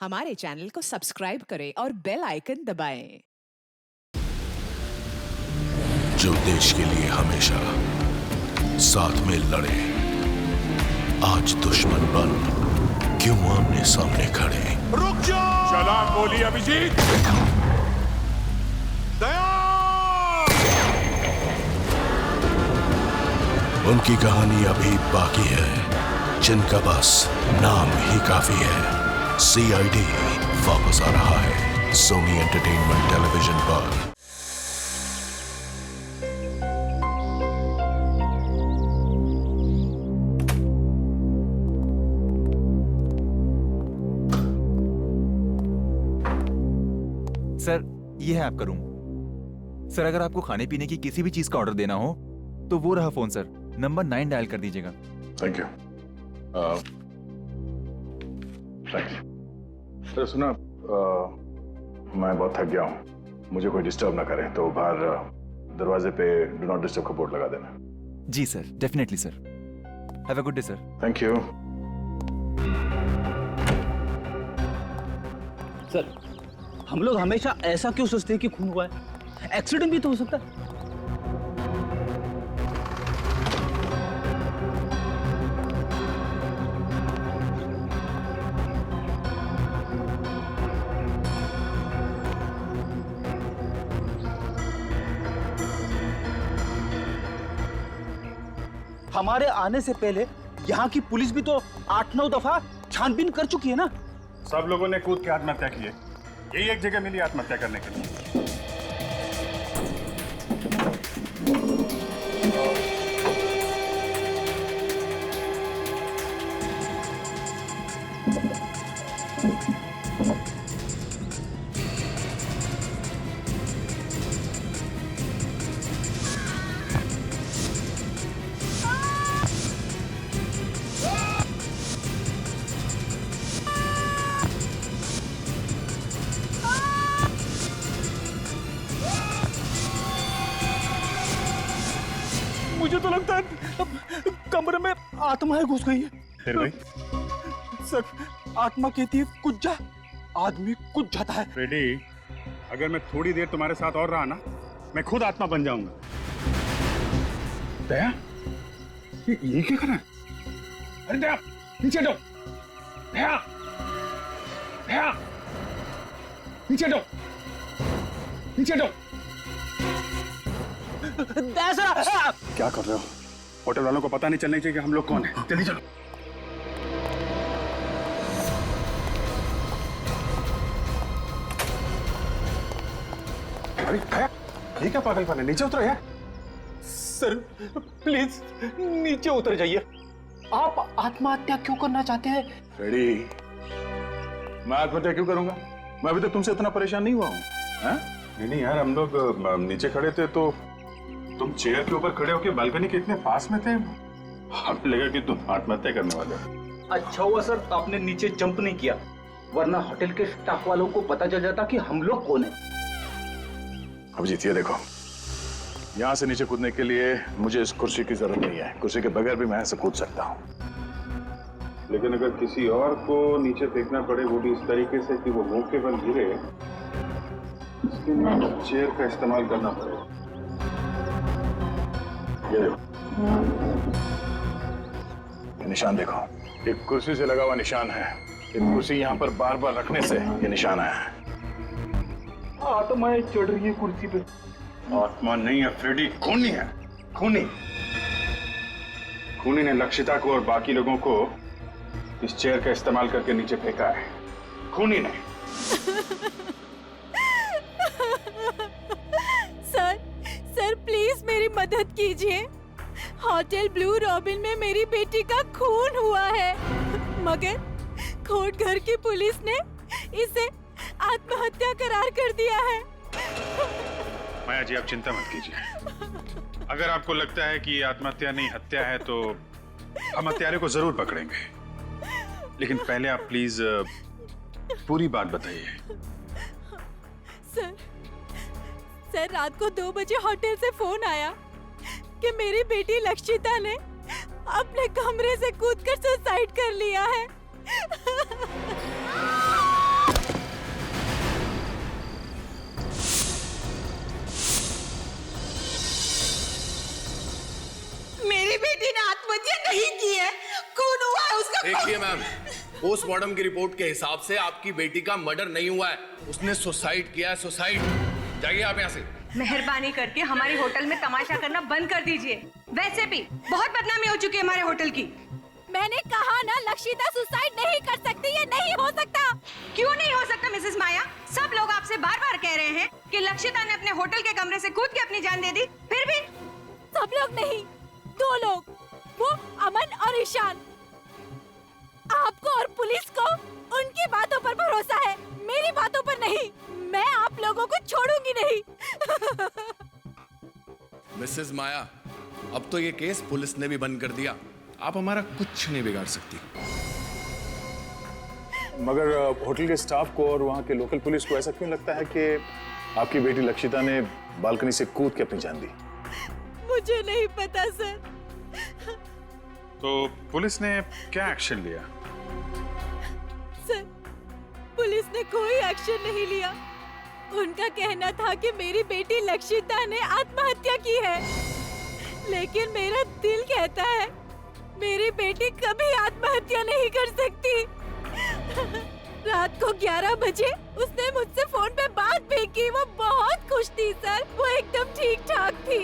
हमारे चैनल को सब्सक्राइब करें और बेल आइकन दबाएं। जो देश के लिए हमेशा साथ में लड़े, आज दुश्मन बन क्यों आमने सामने खड़े। रुक जाओ! चला गोली अभिजीत। दया! उनकी कहानी अभी बाकी है, जिनका बस नाम ही काफी है। सीआईडी वापस आ रहा है सोनी एंटरटेनमेंट टेलीविजन पर। सर, ये है आपका रूम। सर, अगर आपको खाने पीने की किसी भी चीज का ऑर्डर देना हो तो वो रहा फोन सर, नंबर 9 डायल कर दीजिएगा। Thank you. थैंक्स। सर सुना, मैं बहुत थक गया हूँ, मुझे कोई डिस्टर्ब ना करे तो बाहर दरवाजे पे डू नॉट डिस्टर्ब का बोर्ड लगा देना। जी sir, definitely sir. Have a good day sir. Thank you. Sir, हम लोग हमेशा ऐसा क्यों सोचते हैं कि खून हुआ है? एक्सीडेंट भी तो हो सकता है। हमारे आने से पहले यहाँ की पुलिस भी तो 8-9 दफा छानबीन कर चुकी है ना। सब लोगों ने कूद के आत्महत्या की है, यही एक जगह मिली आत्महत्या करने के लिए। मुझे तो लगता है कमरे में आत्माएं घुस गई है। फिर भाई सर, आत्मा कहती है कुछ जा, आदमी कुछ जाता है। फ्रेडी, अगर मैं थोड़ी देर तुम्हारे साथ और रहा ना, मैं खुद आत्मा बन जाऊंगा। दया, ये क्या कर रहा है? अरे दया, नीचे हटो। दया, दया, नीचे हटो, नीचे हटो। क्या कर रहे हो? होटल वालों को पता नहीं चलना चाहिए कि हम लोग कौन हैं। जल्दी चलो। अरे दया, ये क्या पागलपन है? नीचे उतरो यार। सर प्लीज नीचे उतर जाइए। आप आत्महत्या क्यों करना चाहते हैं? फ्रेडी, मैं आत्महत्या क्यों करूंगा? मैं अभी तक तुमसे इतना परेशान नहीं हुआ हूँ। नहीं यार, हम लोग नीचे खड़े थे तो तुम चेयर के ऊपर खड़े होकर बालकनी के इतने पास में थे, हमें लगा कि तुम आत्महत्या करने वाले हो। अच्छा हुआ सर आपने नीचे जंप नहीं किया, वरना होटल के स्टाफ वालों को पता चल जाता कि हम लोग कौन हैं। अभिजीत, ये देखो, यहाँ से नीचे कूदने के लिए मुझे इस कुर्सी की जरूरत नहीं है। कुर्सी के बगैर भी मैं यहाँ से कूद सकता हूँ, लेकिन अगर किसी और को नीचे फेंकना पड़े, वो भी इस तरीके से कि वो मुंह के बल गिरे, इसके लिए चेयर का इस्तेमाल करना पड़ेगा। ये निशान देखो, एक कुर्सी से लगा हुआ निशान है। एक कुर्सी यहाँ पर बार बार रखने से ये निशान आया है। आत्माएं चढ़ रही है कुर्सी पे। आत्मा नहीं है फ्रेडी, खूनी है। खूनी खूनी ने लक्षिता को और बाकी लोगों को इस चेयर का इस्तेमाल करके नीचे फेंका है। खूनी ने। सर प्लीज मेरी मदद कीजिए। होटल ब्लू रॉबिन में मेरी बेटी का खून हुआ है, मगर कोर्ट घर की पुलिस ने इसे आत्महत्या करार कर दिया है। माया जी, आप चिंता मत कीजिए। अगर आपको लगता है कि आत्महत्या नहीं हत्या है तो हम हत्यारे को जरूर पकड़ेंगे, लेकिन पहले आप प्लीज पूरी बात बताइए। सर, रात को 2 बजे होटल से फोन आया कि मेरी बेटी लक्षिता ने अपने कमरे से कूदकर सुसाइड कर लिया है। पोस्टमार्टम की रिपोर्ट के हिसाब से आपकी बेटी का मर्डर नहीं हुआ है, उसने सुसाइड किया है, सुसाइड। जाइए आप यहाँ से। मेहरबानी करके हमारी होटल में तमाशा करना बंद कर दीजिए। वैसे भी बहुत बदनामी हो चुकी है हमारे होटल की। मैंने कहा ना लक्षिता सुसाइड नहीं कर सकती, ये नहीं हो सकता। क्यों नहीं हो सकता मिसेस माया? सब लोग आपसे बार बार कह रहे हैं कि लक्षिता ने अपने होटल के कमरे से कूद के अपनी जान दे दी, फिर भी। सब लोग नहीं, 2 लोग, वो अमन और ईशान। आपको और पुलिस को उनकी बातों पर भरोसा है, मेरी बातों पर नहीं। मैं आप लोगों को छोड़ूंगी नहीं। मिसेस माया, अब तो ये केस पुलिस ने भी बंद कर दिया, आप हमारा कुछ नहीं बिगाड़ सकती। मगर होटल के स्टाफ को और वहाँ के लोकल पुलिस को ऐसा क्यों लगता है कि आपकी बेटी लक्षिता ने बालकनी से कूद के अपनी जान दी? मुझे नहीं पता सर। तो पुलिस ने क्या एक्शन लिया? सर, पुलिस ने कोई एक्शन नहीं लिया। उनका कहना था कि मेरी बेटी लक्षिता ने आत्महत्या की है, लेकिन मेरा दिल कहता है मेरी बेटी कभी आत्महत्या नहीं कर सकती। रात को 11 बजे उसने मुझसे फोन पे बात भी की। वो बहुत खुश थी सर, वो एकदम ठीक ठाक थी।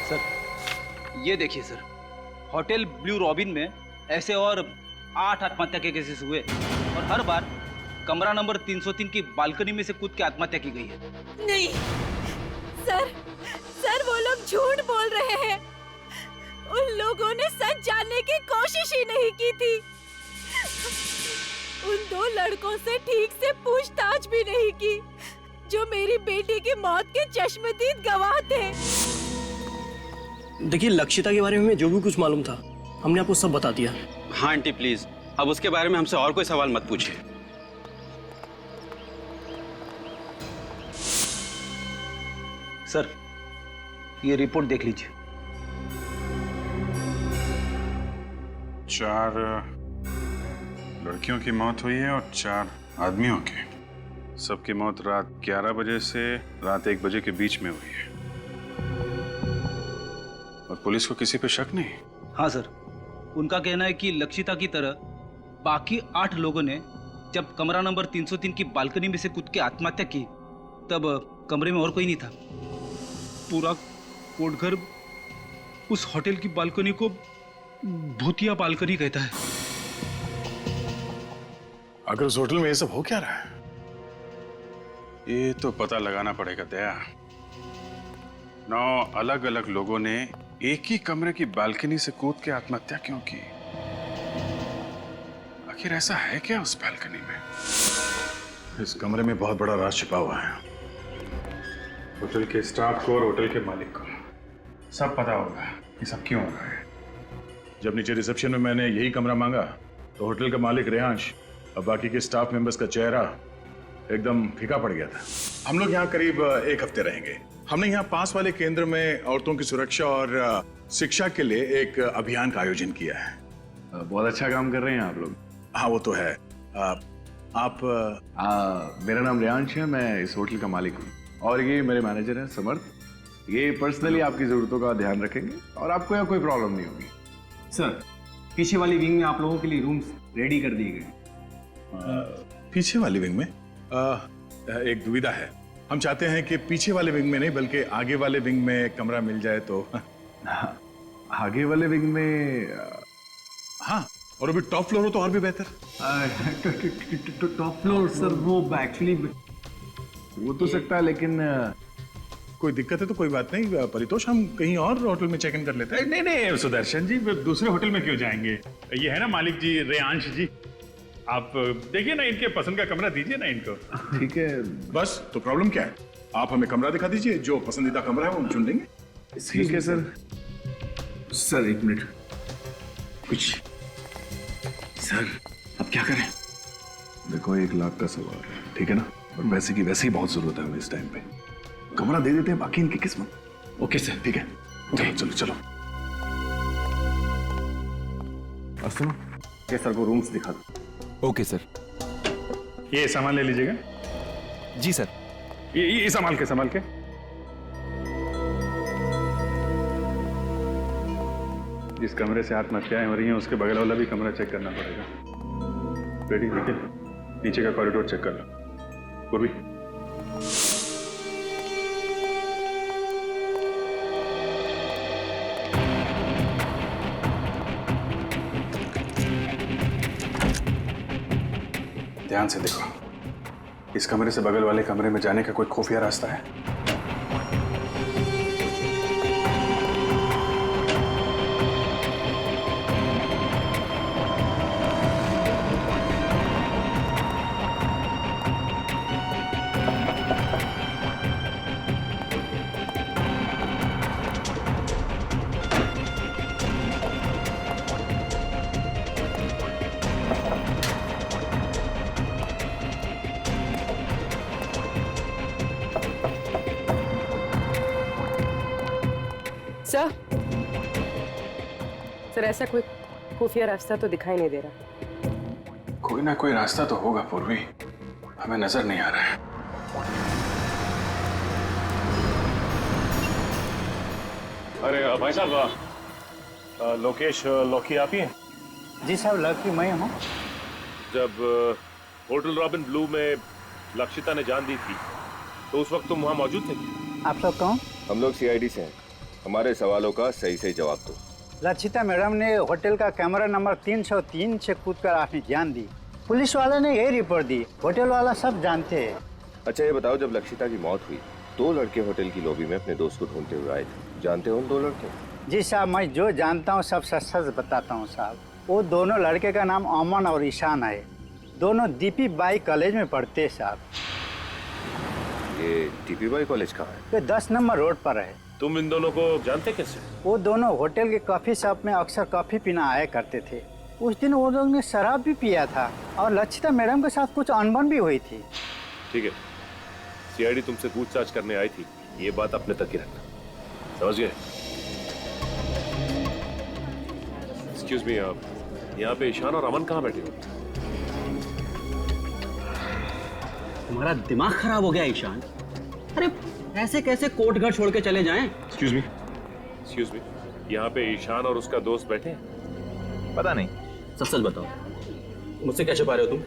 सर ये देखिए सर, होटल ब्लू रॉबिन में ऐसे और 8 आत्महत्या के केसेस हुए और हर बार कमरा नंबर 303 की बालकनी में से कूद के आत्महत्या की गई है। नहीं सर, सर वो लोग झूठ बोल रहे हैं। उन लोगों ने सच जानने की कोशिश ही नहीं की थी। उन 2 लड़कों से ठीक से पूछताछ भी नहीं की जो मेरी बेटी की मौत के चश्मदीद गवाह थे। देखिए, लक्षिता के बारे में जो भी कुछ मालूम था हमने आपको सब बता दिया। हाँ आंटी प्लीज, अब उसके बारे में हमसे और कोई सवाल मत पूछिए। सर ये रिपोर्ट देख लीजिए। 4 लड़कियों की मौत हुई है और 4 आदमियों की। सबकी मौत रात 11 बजे से रात 1 बजे के बीच में हुई है। और पुलिस को किसी पे शक नहीं? हाँ सर, उनका कहना है कि लक्षिता की तरह बाकी 8 लोगों ने जब कमरा नंबर 303 की बालकनी में से कूद के आत्महत्या की तब कमरे में और कोई नहीं था। पूरा कोटघर उस होटल की बालकनी को भूतिया बालकनी कहता है। अगर उस होटल में ये सब हो क्या रहा है? ये तो पता लगाना पड़ेगा दया। 9 अलग अलग लोगों ने एक ही कमरे की बालकनी से कूद के आत्महत्या क्यों की? आखिर ऐसा है क्या उस बालकनी में? इस कमरे में बहुत बड़ा राज छिपा हुआ है। होटल के स्टाफ को और होटल के मालिक को सब पता होगा कि सब क्यों हो रहा है। जब नीचे रिसेप्शन में मैंने यही कमरा मांगा तो होटल का मालिक रेहांश और बाकी के स्टाफ मेंबर्स का चेहरा एकदम फीका पड़ गया था। हम लोग यहाँ करीब 1 हफ्ते रहेंगे। हमने यहाँ पास वाले केंद्र में औरतों की सुरक्षा और शिक्षा के लिए एक अभियान का आयोजन किया है। बहुत अच्छा काम कर रहे हैं आप लोग। हाँ वो तो है। मेरा नाम रेहांश है, मैं इस होटल का मालिक हूँ और ये मेरे मैनेजर हैं समर्थ। ये पर्सनली आपकी जरूरतों का ध्यान रखेंगे और आपको यहाँ कोई प्रॉब्लम नहीं होगी। सर, पीछे वाली विंग में आप लोगों के लिए रूम्स रेडी कर दिए गए। पीछे वाली विंग में एक दुविधा है। हम चाहते हैं कि पीछे वाले विंग में नहीं बल्कि आगे वाले विंग में कमरा मिल जाए तो। आगे वाले विंग में हाँ, और अभी टॉप फ्लोर हो तो और भी बेहतर। टॉप फ्लोर सर, वो एक्चुअली वो तो सकता है, लेकिन कोई दिक्कत है तो कोई बात नहीं। परितोष, हम कहीं और होटल में चेक इन कर लेते हैं। नहीं नहीं सुदर्शन जी, दूसरे होटल में क्यों जाएंगे? ये है ना मालिक जी, रेहांश जी। आप देखिए ना, इनके पसंद का कमरा दीजिए ना इनको। ठीक है, बस तो प्रॉब्लम क्या है? आप हमें कमरा दिखा दीजिए, जो पसंदीदा कमरा है वो हम चुन लेंगे। ठीक है सर। Sir 1 minute. कुछ सर, अब क्या करें? देखो 1 लाख का सवाल है, ठीक है ना? और वैसे की वैसे ही बहुत जरूरत है हमें इस टाइम पे। कमरा दे देते हैं, बाकी इनकी किस्मत। ओके सर, ठीक है, चलो चलो चलो। और सुनो, ये सर को रूम्स दिखा दो। Okay sir. ये सामान ले लीजिएगा। जी सर। ये संभाल के। जिस कमरे से आत्महत्याएं हो रही हैं उसके बगल वाला भी कमरा चेक करना पड़ेगा। रेडी निखिल, नीचे का कॉरिडोर चेक कर लो। पूर्वी, ध्यान से देखो, इस कमरे से बगल वाले कमरे में जाने का कोई खुफिया रास्ता है? सर ऐसा कोई खुफिया रास्ता तो दिखाई नहीं दे रहा। कोई ना कोई रास्ता तो होगा पूर्वी, हमें नजर नहीं आ रहा है। अरे भाई साहब, लोकेश लौकी आप ही हैं? जी साहब, लकी मैं हूँ। जब होटल रॉबिन ब्लू में लक्षिता ने जान दी थी तो उस वक्त तुम वहाँ मौजूद थे? आप लोग कौन? हम लोग सीआईडी से हैं। हमारे सवालों का सही सही जवाब दो। लक्षिता मैडम ने होटल का कैमरा नंबर 303 से कूदकर आपने जान दी। पुलिस वाले ने यही रिपोर्ट दी, होटल वाला सब जानते हैं। अच्छा ये बताओ, जब लक्षिता की मौत हुई 2 लड़के होटल की लॉबी में अपने दोस्त को ढूंढते हुए आए थे, जानते हो उन 2 लड़के? जी साहब, मैं जो जानता हूँ सब सच सच बताता हूँ साहब। वो दोनों लड़के का नाम अमन और ईशान है। दोनों डीपी बाई कॉलेज में पढ़ते हैं साहब। ये डीपी बाई कॉलेज कहाँ है? ये 10 नंबर रोड पर है। तुम इन दोनों को जानते कैसे? वो दोनों होटल के कॉफी शॉप में अक्सर कॉफी पीना आया करते थे। उस दिन वो लोग ने शराब भी पिया था और लक्षिता मैडम के साथ कुछ अनबन भी हुई थी। ठीक है, सीआईडी तुमसे पूछताछ करने आई थी, ये बात अपने तक ही रखना, समझ गए? एक्सक्यूज मी, आप यहाँ पे ईशान और अमन कहाँ बैठे हो? तुम्हारा दिमाग खराब हो गया ईशान? अरे ऐसे कैसे कोर्ट घर छोड़ के चले जाएं? एक्सक्यूज मी, यहाँ पे ईशान और उसका दोस्त बैठे हैं? पता नहीं। सच सच बताओ, मुझसे क्या छुपा रहे हो तुम?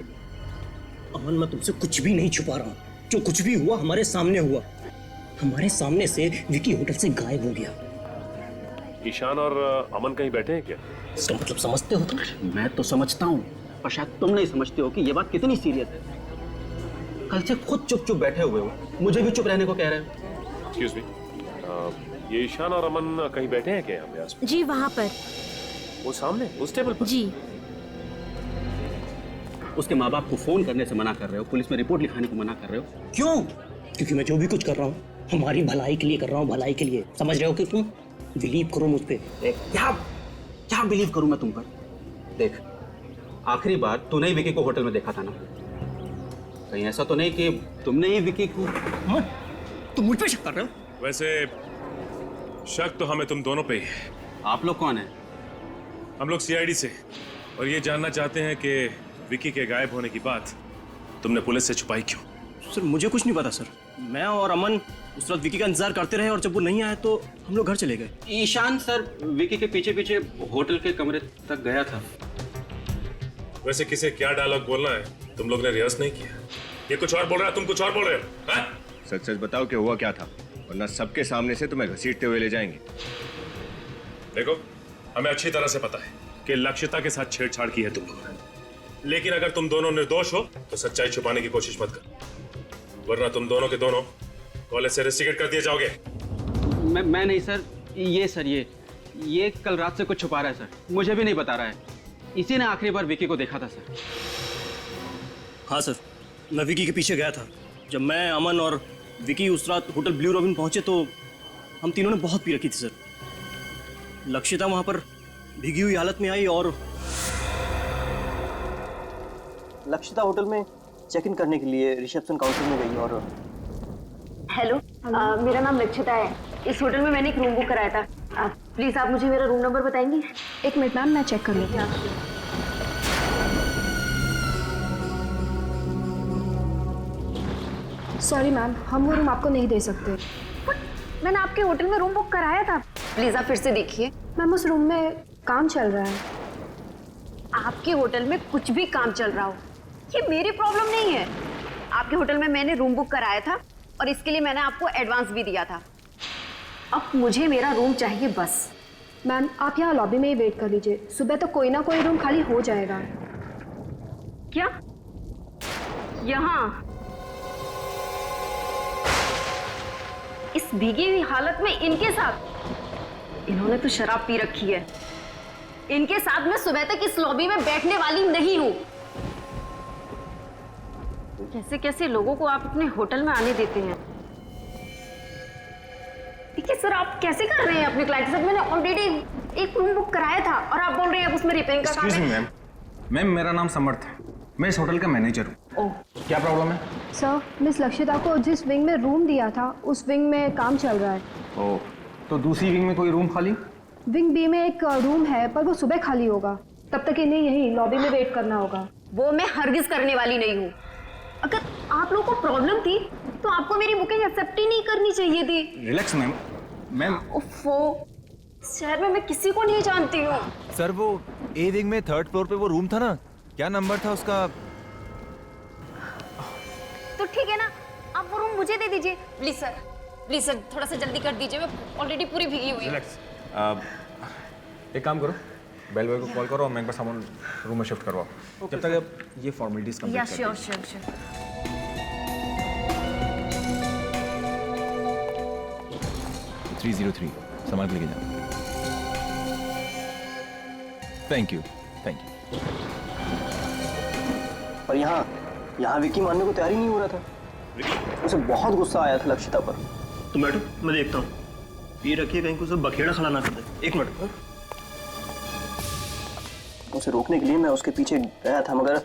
अमन, मैं तुमसे कुछ भी नहीं छुपा रहा हूँ। जो कुछ भी हुआ हमारे सामने हुआ। हमारे सामने से विकी होटल से गायब हो गया। ईशान और अमन कहीं बैठे हैं क्या? इसका मतलब समझते हो तुम? मैं तो समझता हूँ, पर शायद तुम नहीं समझते हो कि ये बात कितनी सीरियस है। कल से खुद चुप चुप बैठे हुए हो, मुझे भी चुप रहने को कह रहे हो। एक्सक्यूज मी, ये ईशान और अमन कहीं बैठे हैं क्या यहाँ पे आसपास? जी वहाँ पर। वो सामने उस टेबल पर? जी। उसके माँ बाप को फोन करने से मना कर रहे हो, पुलिस में रिपोर्ट लिखाने को मना कर रहे हो, क्यों? क्योंकि मैं जो भी कुछ कर रहा हूँ हमारी भलाई के लिए कर रहा हूँ, भलाई के लिए। समझ रहे हो कि तुम? बिलीव करो मुझ पे। क्या बिलीव करूँ मैं तुम पर? देख, आखिरी बार तूने ही विकी को होटल में देखा था ना? कहीं ऐसा तो नहीं कि तुमने ही विकी को? तुम मुझ पे शक कर रहे हो? वैसे शक तो हमें तुम दोनों पे ही है। आप लोग कौन है? हम लोग सीआईडी से, और ये जानना चाहते हैं कि विकी के गायब होने की बात तुमने पुलिस से छुपाई क्यों? सर मुझे कुछ नहीं पता सर। मैं और अमन उस रात विकी का इंतजार करते रहे और जब वो नहीं आया तो हम लोग घर चले गए। ईशान सर विकी के पीछे पीछे होटल के कमरे तक गया था। वैसे किसे क्या डायलॉग बोलना है तुम लोग ने रिहर्स नहीं किया? ये कुछ और बोल रहा है, तुम कुछ और बोल रहे हो। सच सच बताओ कि हुआ क्या था, वरना सबके सामने से तुम्हें घसीटते हुए ले जाएंगे। देखो, हमें अच्छी तरह से पता है कि लक्षिता के साथ छेड़छाड़ की है तुम लोगों ने, लेकिन अगर तुम दोनों निर्दोष हो तो सच्चाई छुपाने की कोशिश मत करो, वरना तुम दोनों के दोनों कॉलेज से रेस्टिकेट कर दिए जाओगे। मैं नहीं सर, ये कल रात से कुछ छुपा रहा है सर, मुझे भी नहीं बता रहा है। इसी ने आखिरी बार विकी को देखा था सर। हाँ सर, मैं विकी के पीछे गया था। जब मैं, अमन और विकी उस रात होटल ब्लू रॉबिन पहुंचे तो हम तीनों ने बहुत पी रखी थी सर। लक्षिता वहां पर भीगी हुई हालत में आई और लक्षिता होटल में चेक इन करने के लिए रिसेप्शन काउंटर में गई। और हेलो, मेरा नाम लक्षिता है। इस होटल में मैंने एक रूम बुक कराया था। प्लीज आप मुझे मेरा रूम नंबर बताएंगी? एक मिनट मैम, मैं चेक कर लेती हूँ। सॉरी मैम, हम वो रूम आपको नहीं दे सकते। मैंने आपके होटल में रूम बुक कराया था। प्लीज आप फिर से देखिए। मैम उस रूम में काम चल रहा है। आपके होटल में कुछ भी काम चल रहा हो, ये मेरी प्रॉब्लम नहीं है। आपके होटल में मैंने रूम बुक कराया था और इसके लिए मैंने आपको एडवांस भी दिया था। अब मुझे मेरा रूम चाहिए बस। मैम आप यहाँ लॉबी में ही वेट कर लीजिए, सुबह तो कोई ना कोई रूम खाली हो जाएगा। क्या? यहाँ इस भीगी हुई हालत में इनके साथ? इन्होंने तो शराब पी रखी है। इनके साथ मैं सुबह तक इस लॉबी में बैठने वाली नहीं हूं। कैसे कैसे लोगों को आप अपने होटल में आने देते हैं? देखिए सर, आप कैसे कर रहे हैं अपने क्लाइंट के साथ? मैंने ऑलरेडी एक रूम बुक कराया था और आप बोल रहे हैं उसमें रिपेयरिंग का काम है। मैम, मेरा नाम समर्थ है, मैं इस होटल का मैनेजर हूँ। क्या प्रॉब्लम है? सर, मिस लक्षिता को जिस विंग में रूम दिया था उस विंग में काम चल रहा है। ओह, तो दूसरी विंग में कोई रूम खाली? विंग बी में एक रूम है पर वो सुबह खाली होगा, तब तक इन्हें यही लॉबी में वेट करना होगा। वो मैं हरगिज करने वाली नहीं हूँ। अगर आप लोगों को प्रॉब्लम थी तो आपको मेरी बुकिंग एक्सेप्ट ही नहीं करनी चाहिए थी। Relax ma'am. ओफो, शहर में मैं किसी को नहीं जानती हूँ। सर वो ए विंग में 3rd फ्लोर पे वो रूम था ना, क्या नंबर था उसका? तो ठीक है ना, आप वो रूम मुझे दे दीजिए प्लीज सर। प्लीज सर, थोड़ा सा जल्दी कर दीजिए, मैं ऑलरेडी पूरी भीगी हुई हूँ। एक काम करो, बेल बॉय को कॉल करो और मैं एक बार सामान रूम में शिफ्ट करवाओ। जब तक अब ये फॉर्मेलिटीज कंप्लीट कर श्योर श्योर श्योर। 303 सामान लेके जाओ। Thank you. पर यहाँ विकी मानने को तैयार ही नहीं हो रहा था। उसे बहुत गुस्सा आया था लक्षिता पर। तो मैडम, मैं देखता हूँ, ये रखिए कहीं को सब बखेड़ा खड़ा ना कर दे। एक मिनट। उसे रोकने के लिए मैं उसके पीछे गया था, मगर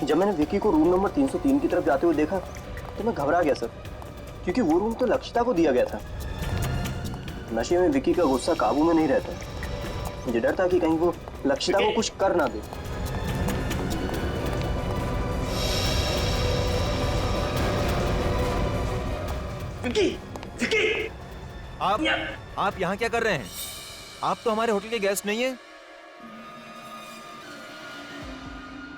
जब मैंने विकी को रूम नंबर 303 की तरफ जाते हुए देखा तो मैं घबरा गया सर, क्योंकि वो रूम तो लक्षिता को दिया गया था। नशे में विकी का गुस्सा काबू में नहीं रहता। मुझे डर था कि कहीं वो लक्षिता को कुछ कर ना दे। विकी! आप यहाँ क्या कर रहे हैं? आप तो हमारे होटल के गेस्ट नहीं हैं।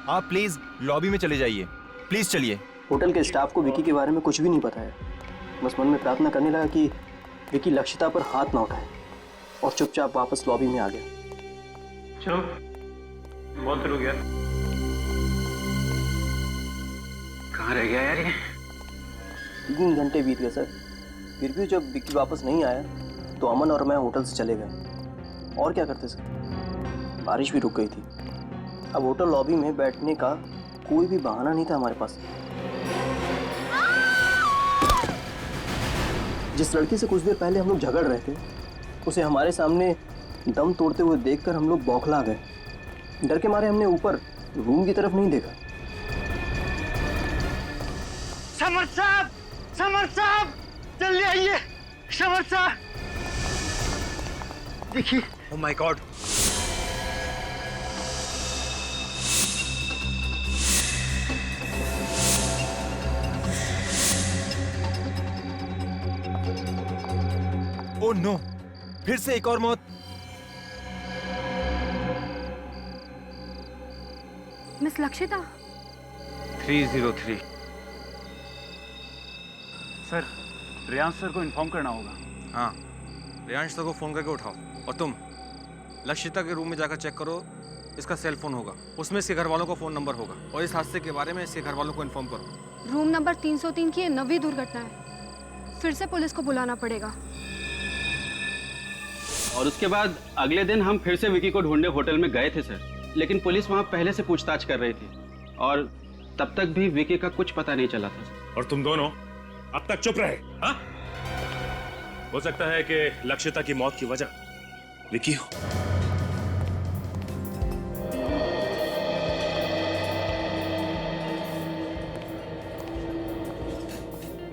आप प्लीज लॉबी में चले जाइए, प्लीज चलिए। होटल के स्टाफ को विकी के बारे में कुछ भी नहीं पता है। बस मन में प्रार्थना करने लगा कि विकी लक्षिता पर हाथ ना उठाए और चुपचाप वापस लॉबी में आ गया। चलो, बहुत देर हो गया। कहाँ रह गया यार ये? 3 घंटे बीत गए सर, फिर भी जब विकी वापस नहीं आया तो अमन और मैं होटल से चले गए। और क्या करते सर, बारिश भी रुक गई थी। अब होटल लॉबी में बैठने का कोई भी बहाना नहीं था हमारे पास। जिस लड़की से कुछ देर पहले हम लोग झगड़ रहे थे, उसे हमारे सामने दम तोड़ते हुए देखकर हम लोग बौखला गए। डर के मारे हमने ऊपर रूम की तरफ नहीं देखा। समर्थ साहब, जल्दी आइए। समर्थ साहब, देखिए। Oh my god, oh no, फिर से एक और मौत। Miss Lakshita. 303 sir, Riyansh sir को इन्फॉर्म करना होगा। हाँ, रियांश सर को फोन करके उठाओ। और तुम लक्षिता के रूम में जाकर चेक करो, इसका सेल फोन होगा, उसमें इसके घर वालों का फोन नंबर होगा, और इस हादसे के बारे में इसके घर वालों को इन्फॉर्म करो। रूम नंबर 303 की 9वीं दुर्घटना है, फिर से पुलिस को बुलाना पड़ेगा। और उसके बाद अगले दिन हम फिर से विकी को ढूंढने होटल में गए थे सर, लेकिन पुलिस वहाँ पहले से पूछताछ कर रही थी और तब तक भी विकी का कुछ पता नहीं चला था। और तुम दोनों अब तक चुप रहे? हाँ? हो सकता है कि लक्षिता की मौत की वजह विकी हो।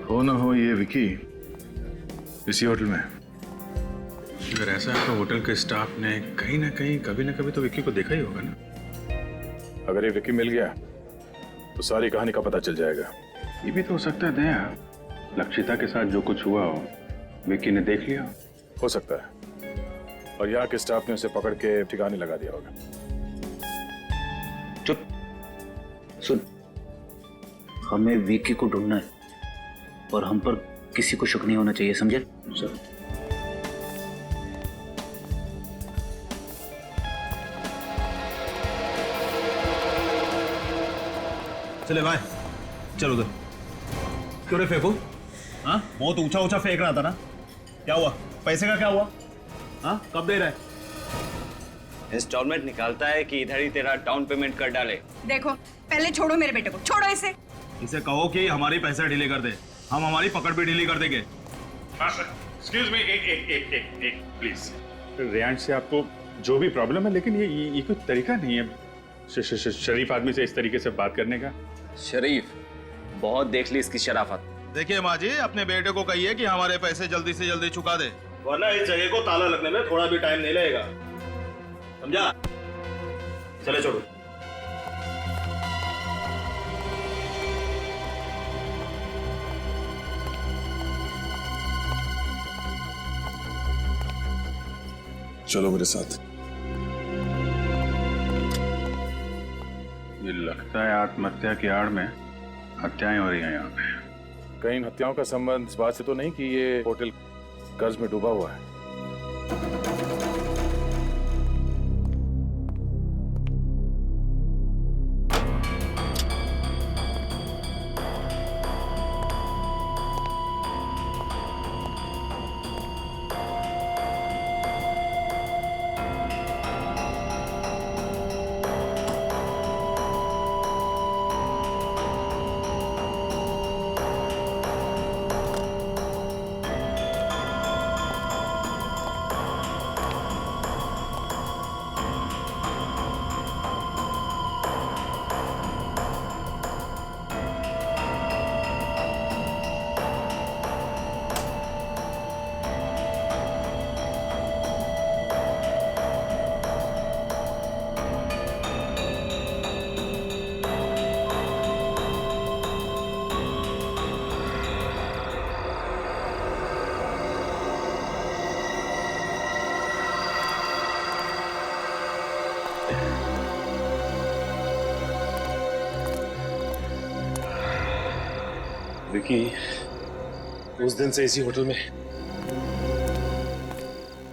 हो ना हो ये विकी इसी होटल में। अगर ऐसा है तो होटल के स्टाफ ने कहीं ना कहीं कभी ना कभी तो विकी को देखा ही होगा ना। अगर ये विकी मिल गया तो सारी कहानी का पता चल जाएगा। ये भी तो हो सकता है दया, लक्षिता के साथ जो कुछ हुआ हो विकी ने देख लिया। हो सकता है, और यहाँ के स्टाफ ने उसे पकड़ के ठिकाने लगा दिया होगा। चुप, सुन, हमें विकी को ढूंढना है और हम पर किसी को शक नहीं होना चाहिए, समझे? सर। चले भाई, चल उधर। क्यों रे फेंको? हाँ, बहुत ऊंचा ऊंचा फेंक रहा था ना। क्या हुआ? पैसे का क्या हुआ? हाँ, कब दे रहा है? इंस्टॉलमेंट निकालता है कि इधर ही तेरा डाउन पेमेंट कर डाले। देखो, पहले छोड़ो मेरे बेटे को, छोड़ो इसे। इसे कहो कि हमारी पैसे डिले कर दे, हम हमारी पकड़ भी डिले कर देंगे। एक्सक्यूज मी, एक प्लीज। रेयांश से आपको जो भी प्रॉब्लम है, लेकिन ये कोई तरीका नहीं है शरीफ आदमी से इस तरीके से बात करने का। शरीफ, बहुत देख ली इसकी शराफत। देखिए माँ जी, अपने बेटे को कहिए कि हमारे पैसे जल्दी से जल्दी चुका दे, वरना इस जगह को ताला लगने में थोड़ा भी टाइम नहीं लगेगा, समझा? चले छोड़ो। चलो मेरे साथ। ये लगता है आत्महत्या की आड़ में हत्याएं हो रही हैं यहाँ पे। कहीं इन हत्याओं का संबंध इस बात से तो नहीं कि ये होटल कर्ज में डूबा हुआ है? विकी उस दिन से इसी होटल में,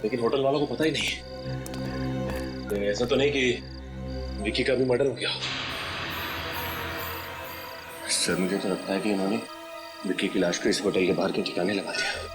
लेकिन होटल वालों को पता ही नहीं। ऐसा तो नहीं कि विकी का भी मर्डर हो गया? सर, मुझे तो लगता है कि इन्होंने विकी की लाश को इस होटल के बाहर के ठिकाने लगा दिया।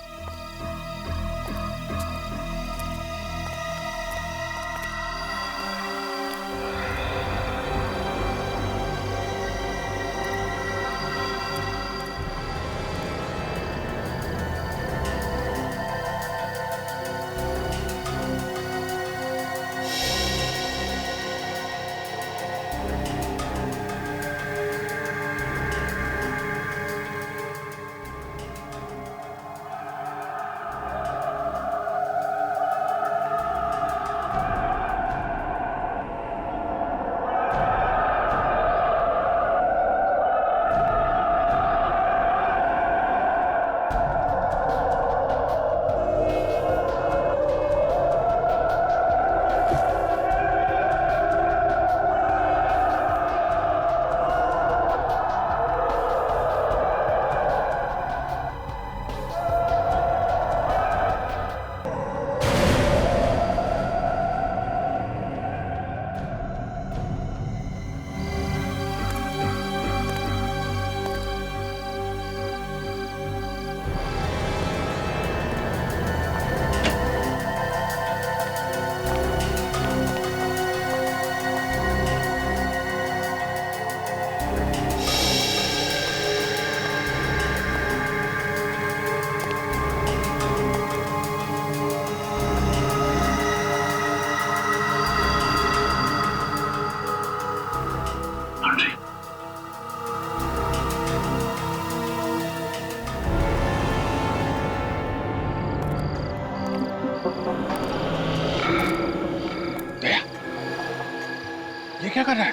क्या कर रहा है?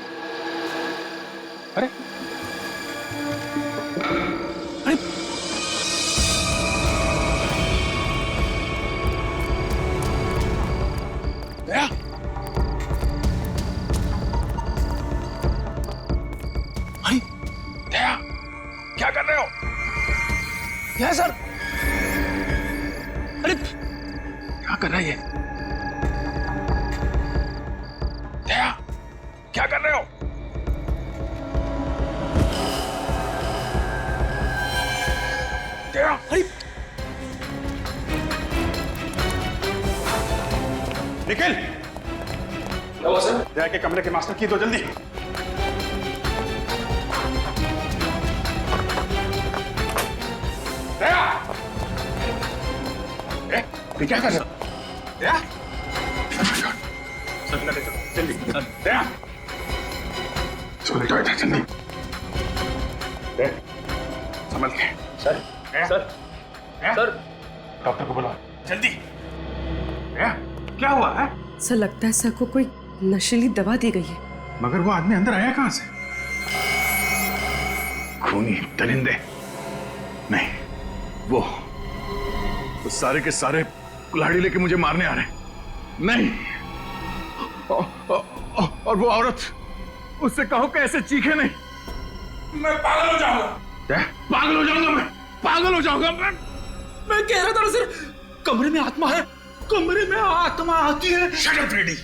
अरे अरे दया, अरे दया, क्या कर रहे हो? Yes sir. अरे क्या कर रहा है ये? दया, क्या कर रहे हो? दया, अरे निखिल, क्या हुआ सर? दया के कमरे के मास्टर की दो जल्दी। दया, ये क्या कर रहे हो? दया, जल्दी दया, इसको लेटो इधर जल्दी। दया, संभल के। सर, सर, डॉक्टर को बुलाओ जल्दी। दया, क्या हुआ है? सर लगता है सर को कोई नशीली दवा दी गई है। मगर वो आदमी अंदर आया कहां से? खूनी दरिंदे। नहीं, वो सारे के सारे कुल्हाड़ी लेके मुझे मारने आ रहे हैं। नहीं, और वो औरत, उससे कहो कैसे चीखे नहीं। मैं पागल हो जाऊंगा। पागल हो जाऊंगा मैं, पागल हो जाऊंगा मैं कह रहा था सर, कमरे में आत्मा है, कमरे में आत्मा आती है। Shut up ready.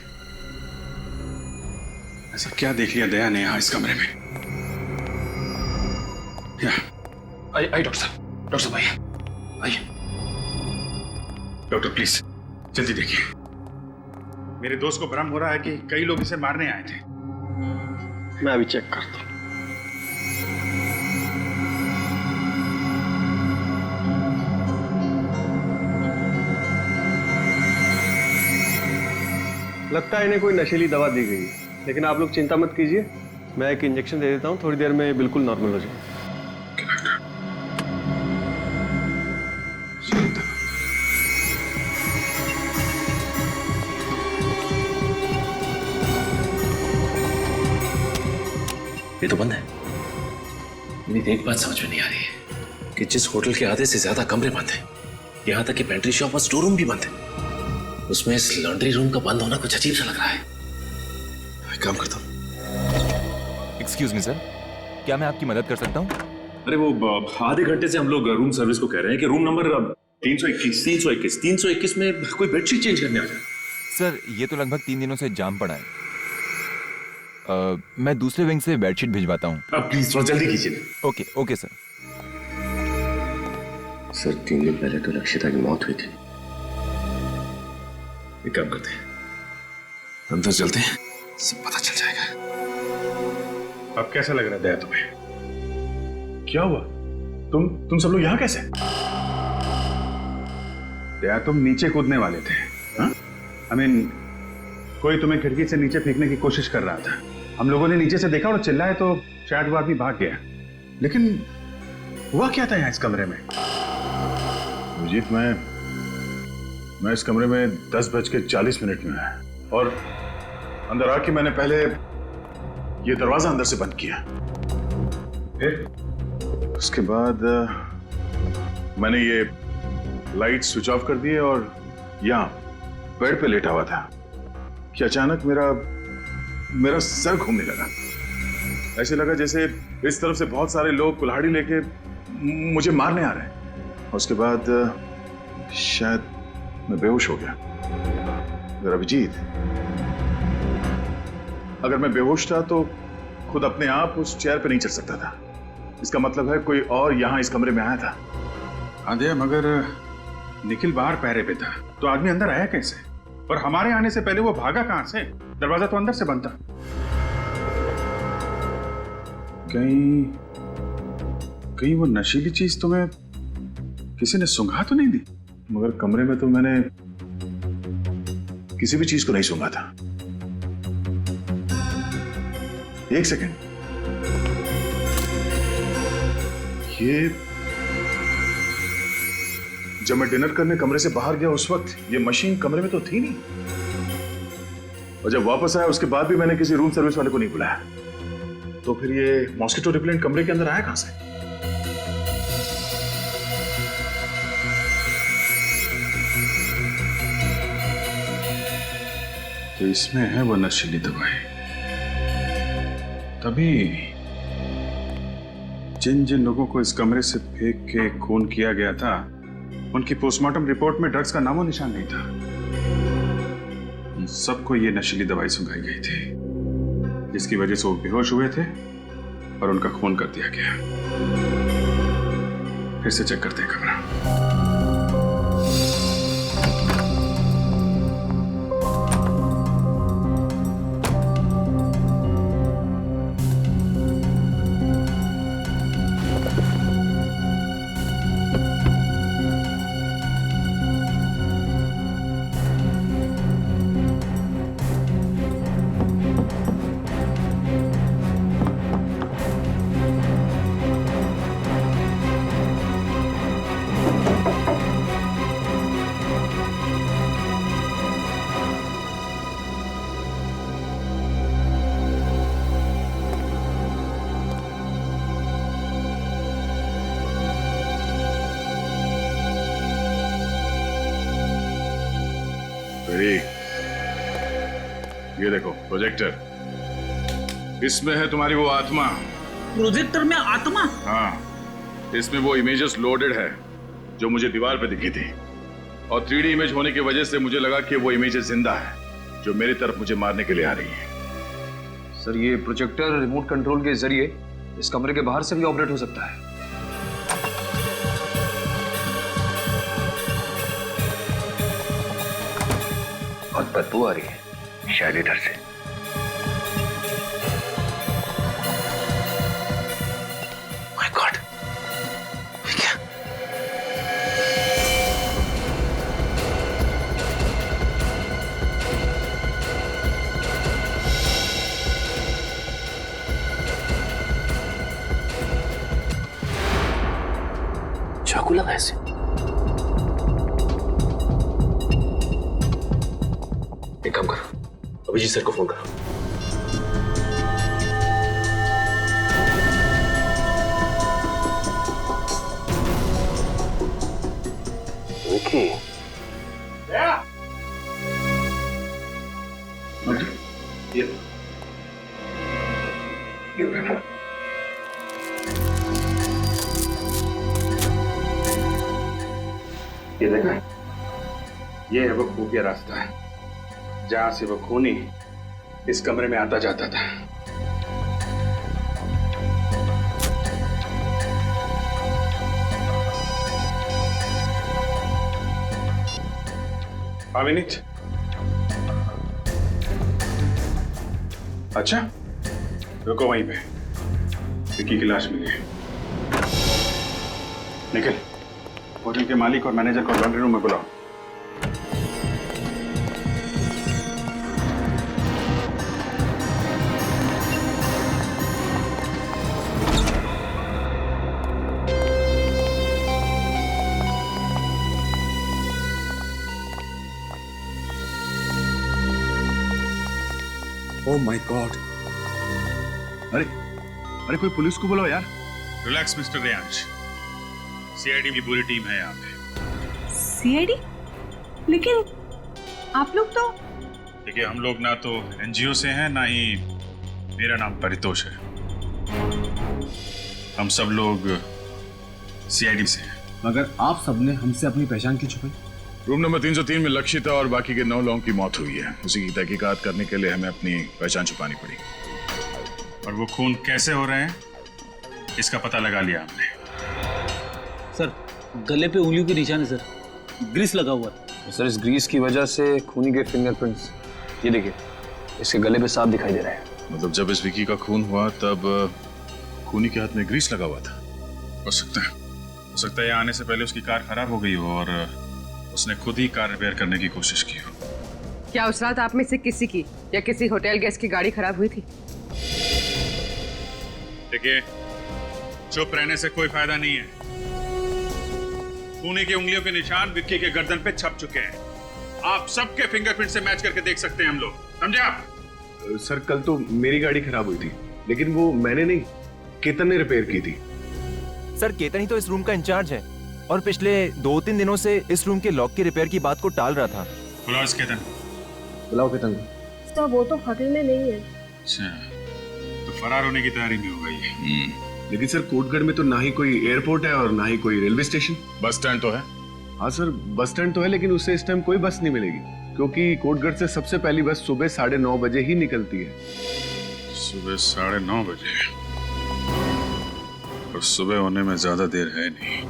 ऐसा क्या देख लिया दया ने यहाँ इस कमरे में? आइए डॉक्टर साहब आइए, आइए डॉक्टर प्लीज जल्दी देखिए। मेरे दोस्त को भ्रम हो रहा है कि कई लोग इसे मारने आए थे। मैं अभी चेक करता हूँ। लगता है इन्हें कोई नशीली दवा दी गई है, लेकिन आप लोग चिंता मत कीजिए, मैं एक इंजेक्शन दे देता हूँ, थोड़ी देर में बिल्कुल नॉर्मल हो जाएगा। ये तो बंद है। मेरी एक बात समझ में नहीं आ रही है कि जिस होटल के आधे से ज्यादा कमरे बंद हैं, यहाँ तक कि पेंट्री शॉप और स्टोर रूम भी बंद है, उसमें इस लॉन्ड्री रूम का बंद होना कुछ अजीब सा लग रहा है। काम करता हूँ। एक्सक्यूज मी सर, क्या मैं आपकी मदद कर सकता हूँ? अरे वो आधे घंटे से हम लोग रूम सर्विस को कह रहे हैं कि रूम नंबर 321 में कोई बेडशीट चेंज करने आ जाए। सर ये तो लगभग 3 दिनों से जाम पड़ा है। मैं दूसरे विंग से बेडशीट भिजवाता हूँ। प्लीज थोड़ा जल्दी कीजिए। Okay okay sir. सर 3 दिन पहले तो लक्षिता की मौत हुई थी। एक काम करते हैं, अंदर चलते हैं, सब पता चल जाएगा। अब कैसा लग रहा है दया तुम्हें? क्या हुआ? तुम सब लोग यहाँ कैसे? दया तुम नीचे कूदने वाले थे। I mean, कोई तुम्हें खिड़की से नीचे फेंकने की कोशिश कर रहा था। हम लोगों ने नीचे से देखा और चिल्लाए तो शायद वो आदमी भाग गया। लेकिन हुआ क्या था यहाँ इस कमरे में? अभिजीत, मैं इस कमरे में 10:40 में आया और अंदर आके मैंने पहले ये दरवाजा अंदर से बंद किया, फिर उसके बाद मैंने ये लाइट स्विच ऑफ कर दिए और यहाँ बेड पे लेटा हुआ था कि अचानक मेरा सर घूमने लगा। ऐसे लगा जैसे इस तरफ से बहुत सारे लोग कुल्हाड़ी लेके मुझे मारने आ रहे हैं। और उसके बाद शायद मैं बेहोश हो गया। अगर अभिजीत, अगर मैं बेहोश था तो खुद अपने आप उस चेयर पे नहीं चढ़ सकता था। इसका मतलब है कोई और यहाँ इस कमरे में आया था। आंधे, मगर निखिल बाहर पहरे पे था तो आदमी अंदर आया कैसे? और हमारे आने से पहले वो भागा कहां से? दरवाजा तो अंदर से बंद था। कहीं वो नशीली चीज तुम्हें किसी ने सूंघा तो नहीं दी? मगर कमरे में तो मैंने किसी भी चीज को नहीं सूंघा था। एक सेकंड, ये जब मैं डिनर करने कमरे से बाहर गया उस वक्त ये मशीन कमरे में तो थी नहीं। और जब वापस आया उसके बाद भी मैंने किसी रूम सर्विस वाले को नहीं बुलाया। तो फिर ये मॉस्किटो रिपेलेंट कमरे के अंदर आया कहां से? तो इसमें है वो नशीली दवाई। तभी जिन जिन लोगों को इस कमरे से फेंक के खून किया गया था, उनकी पोस्टमार्टम रिपोर्ट में ड्रग्स का नामो निशान नहीं था। उन सबको ये नशीली दवाई सुंघाई गई थी, जिसकी वजह से वो बेहोश हुए थे और उनका खून कर दिया गया। फिर से चेक करते हैं कमरा। ये देखो प्रोजेक्टर, इसमें है तुम्हारी वो आत्मा। प्रोजेक्टर में आत्मा? हाँ, इसमें वो इमेजेस लोडेड है जो मुझे दीवार पे दिखी थी, और 3D इमेज होने की वजह से मुझे लगा कि वो इमेजेस जिंदा है जो मेरी तरफ मुझे मारने के लिए आ रही है। सर, ये प्रोजेक्टर रिमोट कंट्रोल के जरिए इस कमरे के बाहर से भी ऑपरेट हो सकता है। बहुत बदबू आ रही है, शायद इधर से। माय गॉड, ये क्या? चाकू लगा ऐसे। एक काम करो, अभिजीत सर को फोन करो। विकी, ये देखा, ये है वो खुफिया रास्ता है जहां से वो खूनी इस कमरे में आता जाता था। अविनीत, अच्छा रुको वहीं पे, विकी की लाश मिली है। निकल, होटल के मालिक और मैनेजर को लॉन्ड्री रूम में बुलाओ। ओह माय गॉड! अरे अरे, कोई पुलिस को बुलाओ यार। रिलैक्स मिस्टर रेयांश, सीआईडी की पूरी टीम है यहाँ पे। सीआईडी? लेकिन आप लोग तो... देखिए, हम लोग ना तो एनजीओ से हैं, ना ही मेरा नाम परितोष है। हम सब लोग सीआईडी से हैं। मगर आप सबने हमसे अपनी पहचान क्यों छुपाई? रूम नंबर 303 में लक्षिता और बाकी के 9 लोगों की मौत हुई है। उसी की तहकीकात करने के लिए हमें अपनी पहचान छुपानी पड़ी। और वो खून कैसे हो रहे हैं, इसका पता लगा लिया हमने। सर, गले पे उंगलियों के निशान है सर, ग्रीस लगा हुआ है। सर, इस ग्रीस की वजह से खूनी के फिंगरप्रिंट्स, ये देखिए, इसके गले पे साफ दिखाई दे रहा है। मतलब जब इस विकी का खून हुआ तब खूनी के हाथ में ग्रीस लगा हुआ था। हो सकता है यहाँ आने से पहले उसकी कार खराब हो गई हो और उसने खुद ही कार रिपेयर करने की कोशिश की हो। क्या उस रात आप में से किसी की या किसी होटल गेस्ट की गाड़ी खराब हुई थी? देखिए, चुप रहने से कोई फायदा नहीं है। खूनी की उंगलियों के निशान विक्की के गर्दन पे छप चुके हैं। आप सबके फिंगरप्रिंट से मैच करके देख सकते हैं हम लोग। समझे आप? सर कल तो मेरी गाड़ी खराब हुई थी, लेकिन वो मैंने नहीं, केतन ने रिपेयर की थी। सर केतन ही तो इस रूम का इंचार्ज है और पिछले 2-3 दिनों से इस रूम के लॉक की रिपेयर की बात को टाल रहा था। बुलाओ इस केतन। बुलाओ केतन। तो वो तो होटल में नहीं है। अच्छा, तो फरार होने की तैयारी में होगा ये। लेकिन सर कोटगढ़ में तो ना ही कोई एयरपोर्ट है और ना ही कोई रेलवे स्टेशन। बस स्टैंड तो है। हाँ सर, बस स्टैंड तो है, लेकिन उससे इस टाइम कोई बस नहीं मिलेगी, क्योंकि कोटगढ़ से सबसे पहली बस सुबह 9:30 बजे ही निकलती है। सुबह 9:30 बजे? और सुबह होने में ज्यादा देर है नहीं।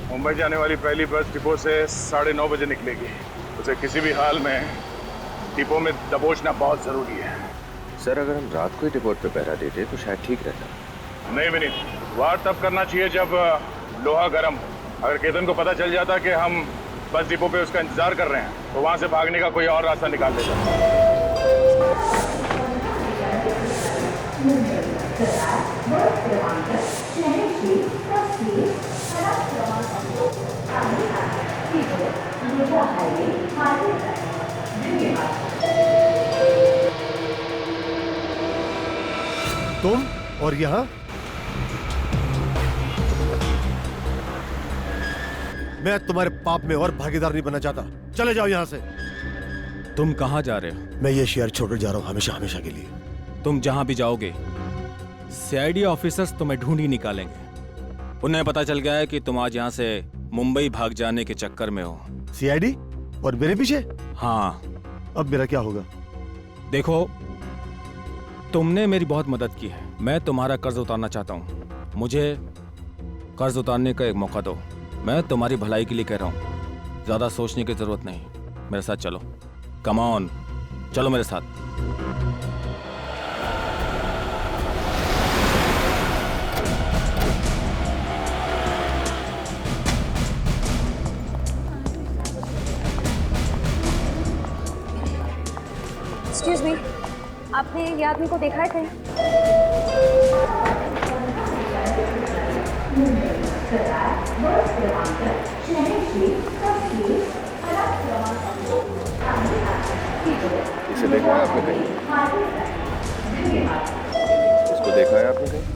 मुंबई जाने वाली पहली बस डिपो से 9:30 बजे निकलेगी। उसे किसी भी हाल में डिपो में दबोचना बहुत जरूरी है। सर अगर हम रात को ही डिपोट पे पहरा देते तो शायद ठीक रहता। नहीं विनीत, वार तब करना चाहिए जब लोहा गर्म हो। अगर केतन को पता चल जाता कि हम बस डिपो पे उसका इंतजार कर रहे हैं तो वहां से भागने का कोई और रास्ता निकाल देता। तुम और यहाँ? मैं तुम्हारे पाप में और भागीदार नहीं बनना चाहता। चले जाओ यहाँ से। तुम कहाँ जा रहे हो? मैं ये शहर छोड़कर जा रहा हूँ हमेशा हमेशा के लिए। तुम जहां भी जाओगे सीआईडी ऑफिसर्स तुम्हें ढूंढ ही निकालेंगे। उन्हें पता चल गया है कि तुम आज यहाँ से मुंबई भाग जाने के चक्कर में हो। सीआईडी और मेरे पीछे? हाँ। अब मेरा क्या होगा? देखो, तुमने मेरी बहुत मदद की है। मैं तुम्हारा कर्ज उतारना चाहता हूँ। मुझे कर्ज उतारने का एक मौका दो। मैं तुम्हारी भलाई के लिए कह रहा हूँ, ज्यादा सोचने की जरूरत नहीं। मेरे साथ चलो। कम ऑन, चलो मेरे साथ। एक्सक्यूज मी, आपने ये आदमी को देखा है कहीं? इसे देखा है आपने कहीं? इसको देखा है आपने कहीं?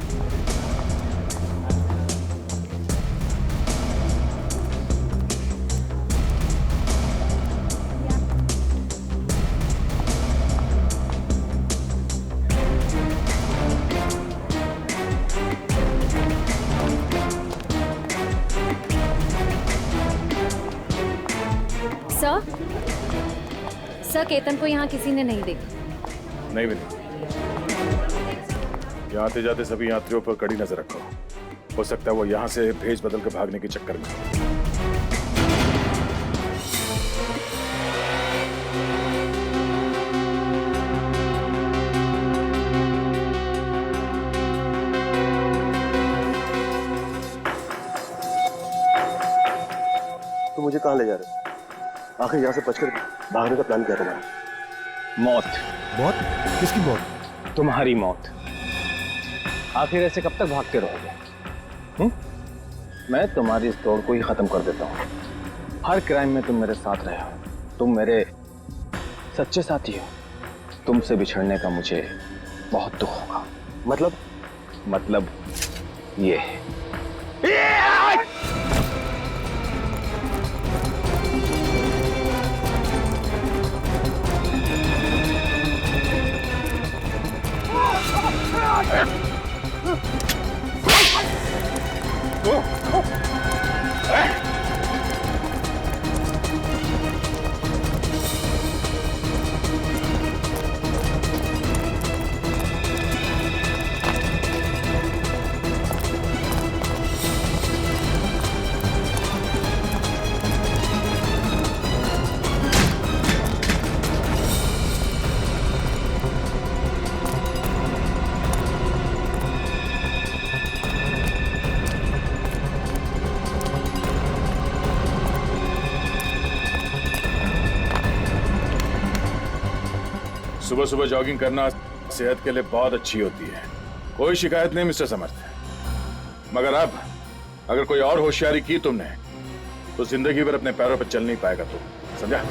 सर, केतन को यहाँ किसी ने नहीं देखा। नहीं विनीत, यहाँ आते जाते सभी यात्रियों पर कड़ी नजर रखो। हो सकता है वो यहाँ से भेज बदल के भागने के चक्कर में। तो मुझे कहाँ ले जा रहे हो? आखिर यहाँ से बचकर भागने का प्लान क्या तुम्हारा? मौत। मौत? किसकी मौत? तुम्हारी मौत। आखिर ऐसे कब तक भागते रहोगे? मैं तुम्हारी इस दौड़ को ही खत्म कर देता हूँ। हर क्राइम में तुम मेरे साथ रहे हो। तुम मेरे सच्चे साथी हो। तुमसे बिछड़ने का मुझे बहुत दुख होगा। मतलब ये है। सुबह सुबह जॉगिंग करना सेहत के लिए बहुत अच्छी होती है। कोई शिकायत नहीं मिस्टर समर्थ। मगर अब अगर कोई और होशियारी की तुमने तो जिंदगी भर अपने पैरों पर चल नहीं पाएगा तू, समझा?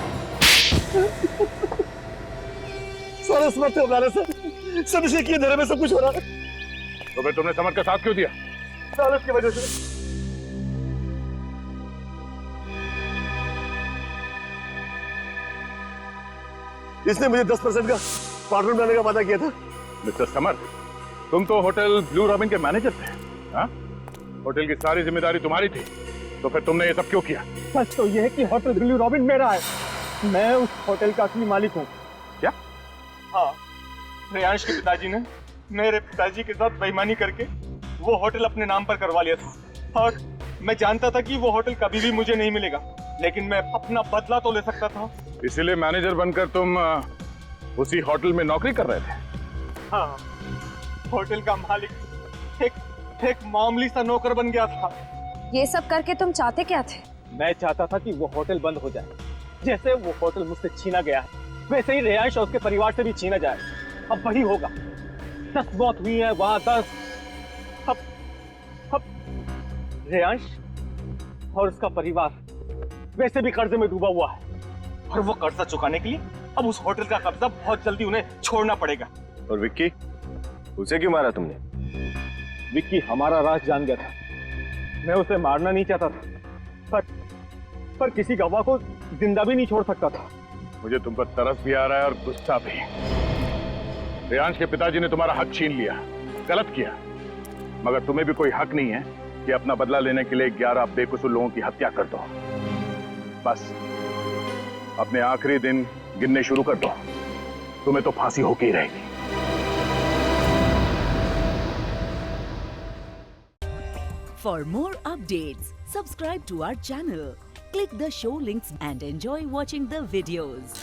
सर समर्थ को बुलाना सर, सब इसी की अंधेरे में सब कुछ हो रहा है। तो फिर तुमने समर्थ का साथ क्यों दिया? सर उसकी वजह से। इसने मुझे 10% का पार्टनर बनाने का वादा किया था। मिस्टर समर्थ, तुम तो होटल ब्लू रॉबिन के मैनेजर थे, हाँ? होटल की सारी जिम्मेदारी तुम्हारी थी, तो फिर तुमने ये सब क्यों किया? सच तो यह है कि होटल ब्लू रॉबिन मेरा है, मैं उस होटल का असली मालिक हूँ। क्या? हाँ, रेयांश के पिताजी ने मेरे पिताजी के साथ बेईमानी करके वो होटल अपने नाम पर करवा लिया था, और मैं जानता था कि वो होटल कभी भी मुझे नहीं मिलेगा, लेकिन मैं अपना बदला तो ले सकता था। इसीलिए मैनेजर बनकर तुम उसी होटल में नौकरी कर रहे थे? हाँ, होटल का मालिक एक मामूली सा नौकर बन गया था। ये सब करके तुम चाहते क्या थे? मैं चाहता था कि वो होटल बंद हो जाए। जैसे वो होटल मुझसे छीना गया है, वैसे ही रेयांश और उसके परिवार से भी छीना जाए। अब वही होगा। 10 मौत हुई है वहां, 10। अब रेयांश और उसका परिवार वैसे भी कर्जे में डूबा हुआ है, और वो कर्जा चुकाने के लिए अब उस होटल का कब्जा बहुत जल्दी उन्हें छोड़ना पड़ेगा। और विक्की, उसे क्यों मारा तुमने? विक्की हमारा राज जान गया था। मैं उसे मारना नहीं चाहता था, पर किसी गवाह को जिंदा भी नहीं छोड़ सकता था। मुझे तुम पर तरस भी आ रहा है और गुस्सा भी। रेयांश के पिताजी ने तुम्हारा हक छीन लिया, गलत किया, मगर तुम्हें भी कोई हक नहीं है कि अपना बदला लेने के लिए 11 बेकसूर लोगों की हत्या कर दो। बस अपने आखिरी दिन गिनने शुरू कर दो, तुम्हें तो फांसी होके ही रहेगी। For more updates, subscribe to our channel, click the show links and enjoy watching the videos.